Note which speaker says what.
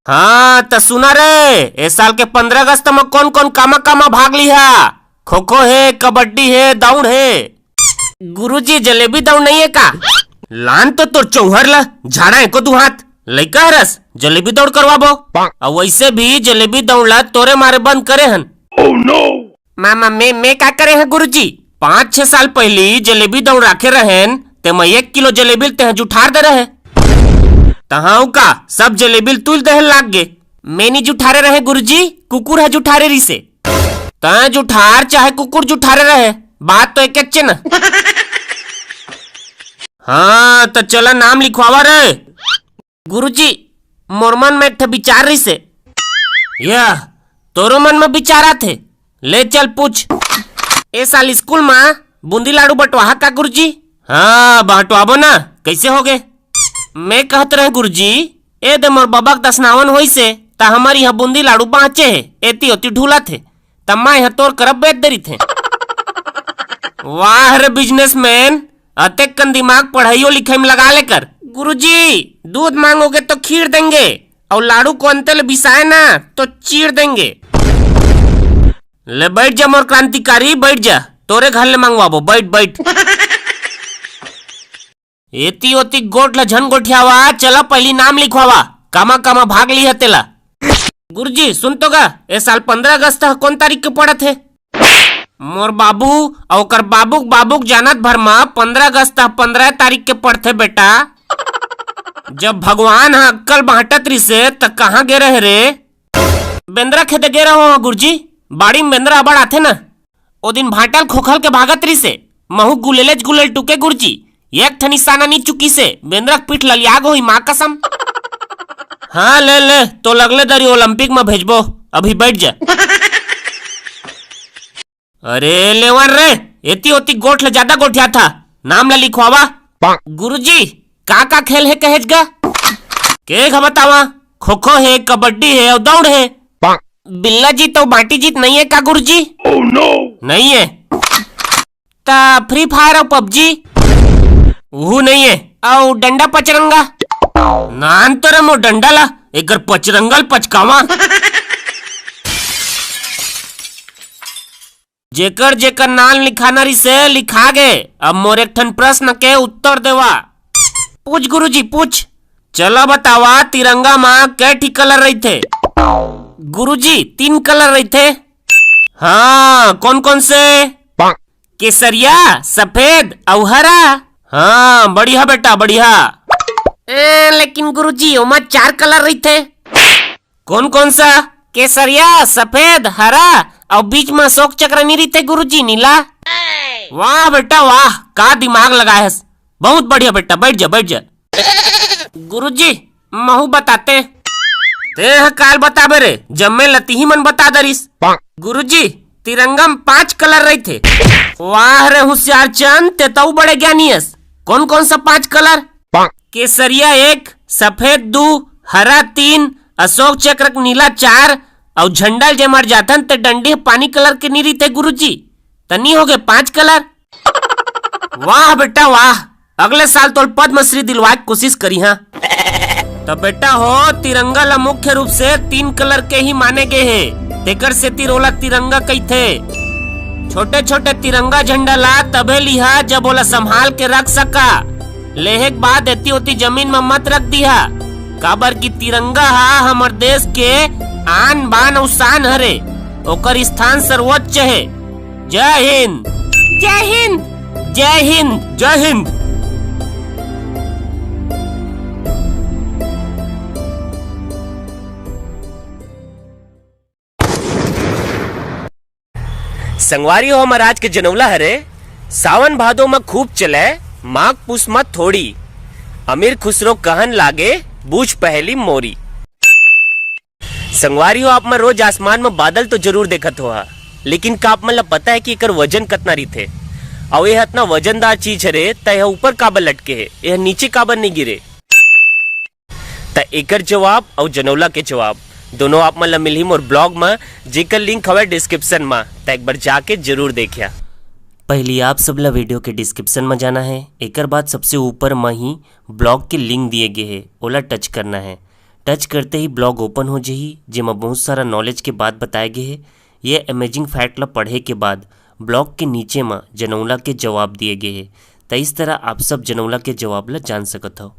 Speaker 1: हाँ तो सुना रे, इस साल के 15 अगस्त में कौन कौन कामा कामा भाग लिया? खो खो है, कबड्डी है, दौड़ है। गुरुजी जलेबी दौड़ नहीं है का? लान तो तोर चौहर ला झाड़ा है को तू हाथ लइका हरस जलेबी दौड़ करवाबो। और वैसे भी जलेबी दौड़ ला तोरे मारे बंद करे हन।
Speaker 2: Oh no!
Speaker 1: मामा मैं क्या करे हैं गुरुजी? 5-6 साल पहली जलेबी दौड़ रखे रहेन ते मैं 1 किलो जलेबी ते जुठार दे रहे तहाऊ का सब जलेबी तुल दे लाग गे। मैं नहीं जुठारे रहे गुरुजी, कुकुर है जुठारे रही से। ता जुठार चाहे कुकुर जुठारे रहे, बात तो एक अच्छे न। हाँ तो चला नाम लिखवावा रे। गुरुजी मोर मन में एक विचार रही से। यह तोरो मन में विचारा थे, ले चल पूछ। ए साल स्कूल में बूंदी लाडू बंटवा का गुरुजी? हाँ बांटवाबो ना, कैसे हो गए? मैं कहत रहे गुरुजी, ए दे मोर बाबा के दसनावन होई से ता हमारी यहाँ बूंदी लाडू बाँचे है, एती होती ढूला थे तम्मा यहाँ तोर करब बेच दरी थे। वाह रे बिजनेसमैन, अतेक कन दिमाग पढ़ाइयो लिखाई में लगा लेकर। गुरुजी दूध मांगोगे तो खीर देंगे और लाडू को अंतल बिसाए ना तो चीर देंगे। ले बैठ जा मोर क्रांतिकारी, बैठ जा, तोरे घर ले मंगवाबो, बैठ बैठ। एती ओती गोट ला झन गोठियावा, चला पहली नाम लिखवावा, कामा कामा भाग ली है तेला। गुरुजी सुन तो गा, ए साल 15 अगस्त कौन तारीख के पड़त है? मोर बाबू और कर बाबूक बाबूक जानत भर में 15 अगस्त 15 तारीख के पड़ते बेटा। जब भगवान हा अक्कल बांटत रही से त कहाँ गे रहे रे? बेंद्रा खेते गे रहो गुरुजी, बाड़ी में बेंद्रा अबड़ आथे न। ओ दिन भाटल खोखल के भागत रही से महू गुलेलेज गुलेल टुके गुरुजी, एक ठनी साना नहीं चुकी से बेंद्रा पीठ ललियाग होई माँ कसम। हाँ ले ले तो लगले दरी ओलंपिक में भेजबो, अभी बैठ जा। अरे लेवन रे, एती ओती गोठ ले ज्यादा गोठिया था, नाम ला लिखवावा। गुरुजी का खेल है कहेज गा? के बतावा? खो खो है, कबड्डी है और दौड़ है। बिल्ला जीत और बाटी जीत नहीं है का गुरुजी?
Speaker 2: Oh no!
Speaker 1: नहीं है। ता फ्री फायर और पबजी? वो नहीं है। और डंडा पचरंगा? नान तो रे मो डंडा ला, एकर पचरंगल पचकावा। जेकर जेकर नाम लिखाना रही से लिखा गे, अब मोर एक ठन प्रश्न के उत्तर देवा। पूछ गुरुजी पूछ। चलो बतावा, तिरंगा माँ कै ठी कलर रही थे? गुरुजी 3 कलर रही थे। हाँ कौन कौन से? केसरिया, सफेद और हरा। हाँ बढ़िया बेटा बढ़िया। लेकिन गुरुजी ओमा 4 कलर रही थे। कौन कौन सा? केसरिया, सफेद, हरा और बीच में अशोक चक्र नहीं रही थे गुरुजी, नीला। वाह बेटा वाह, का दिमाग लगाए है, बहुत बढ़िया बेटा, बैठ जा बैठ जा। गुरुजी महू बताते ते काल बताबे रे, जम्मे लती ही मन बता दरिस। गुरुजी तिरंगा में 5 कलर रही थे। वाह रे होशियार चंद, ते तो बड़े ज्ञानी है। कौन कौन सा 5 कलर? केसरिया 1, सफेद 2, हरा 3, अशोक चक्र नीला 4 और झंडा जे मर जातन ते डंडी पानी कलर के नहीं रहते गुरुजी, तनी हो गए 5 कलर। वाह बेटा वाह, अगले साल तो पद्मश्री दिलवा की कोशिश करी। हाँ तो बेटा हो, तिरंगा ला मुख्य रूप से 3 कलर के ही माने गए है, तेकर से तिरोला तिरंगा कही थे। छोटे छोटे तिरंगा झंडा ला तबे लिहा जब ओला संभाल के रख सका, लेहे के बाद एती होती जमीन में मत रख दिया, काबर की तिरंगा हा हमार देश के आन बान और शान हरे, ओकर स्थान सर्वोच्च है। जय हिंद जय हिंद जय हिंद जय हिंद। संगवारी हो महाराज के जनौला हरे, सावन भादो में खूब चले, माघ पुष में थोड़ी, अमीर खुसरो कहन लागे बूझ पहली मोरी। संगवारी हो आप में रोज आसमान में बादल तो जरूर देखत हो, लेकिन का आप मतलब पता है कि एकर वजन कितना रही थे? और यह इतना वजनदार चीज है त यह ऊपर काबर लटके है, यह नीचे काबर नहीं गिरे? त एकर जवाब और जनौला के जवाब दोनों आप मतलब मिली मोर ब्लॉग में, जेकर लिंक हवे डिस्क्रिप्शन में, त एक बार जाके जरूर देखिया। पहली आप सबला वीडियो के डिस्क्रिप्शन में जाना है। एकर बाद सबसे ऊपर में ही ब्लॉग के लिंक दिए गए है, ओला टच करना है। टच करते ही ब्लॉग ओपन हो जाही, जेमा बहुत सारा नॉलेज के बात बताए गए है। ये अमेजिंग फैक्ट ला पढ़े के बाद ब्लॉग के नीचे में जनौला के जवाब दिए गए है। तो इस तरह आप सब जनौला के जवाब ला जान सकत हो।